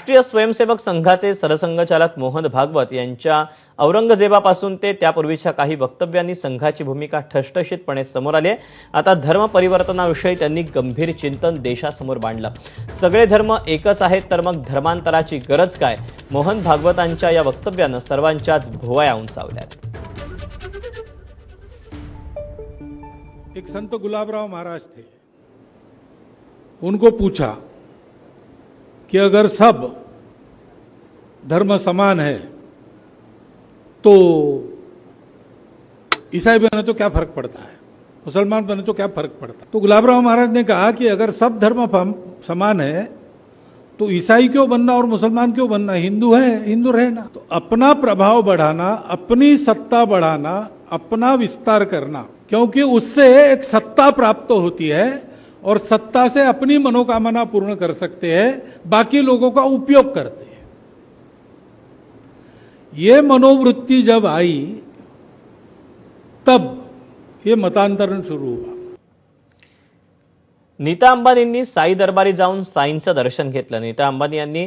राष्ट्रीय स्वयंसेवक संघाचे सरसंघचालक मोहन भागवत यांच्या औरंगजेबापासून ते त्यापूर्वीच्या काही वक्तव्यांनी संघाची भूमिका ठसठशीतपणे समोर आली आहे। आता धर्म परिवर्तनाविषयी त्यांनी गंभीर चिंतन देशासमोर मांडलं। सगळे धर्म एकच आहेत तर मग धर्मांतराची गरज काय? मोहन भागवतांच्या या वक्तव्यानं सर्वांच्याच भुवया उंचावल्यात। एक संत गुलाबराव महाराज थे, उनको पूछा कि अगर सब धर्म समान है तो ईसाई बने तो क्या फर्क पड़ता है, मुसलमान बने तो क्या फर्क पड़ता है। तो गुलाबराव महाराज ने कहा कि अगर सब धर्म समान है तो ईसाई क्यों बनना और मुसलमान क्यों बनना, हिंदू है हिंदू रहना। तो अपना प्रभाव बढ़ाना, अपनी सत्ता बढ़ाना, अपना विस्तार करना, क्योंकि उससे एक सत्ता प्राप्त होती है और सत्ता से अपनी मनोकामना पूर्ण कर सकते हैं, बाकी लोगों का उपयोग करते हैं। ये मनोवृत्ति जब आई तब ये मतांतरण सुरू हुआ। नीता अंबानींनी साई दरबारी जाऊन साईंचं दर्शन घेतलं। नीता अंबानी यांनी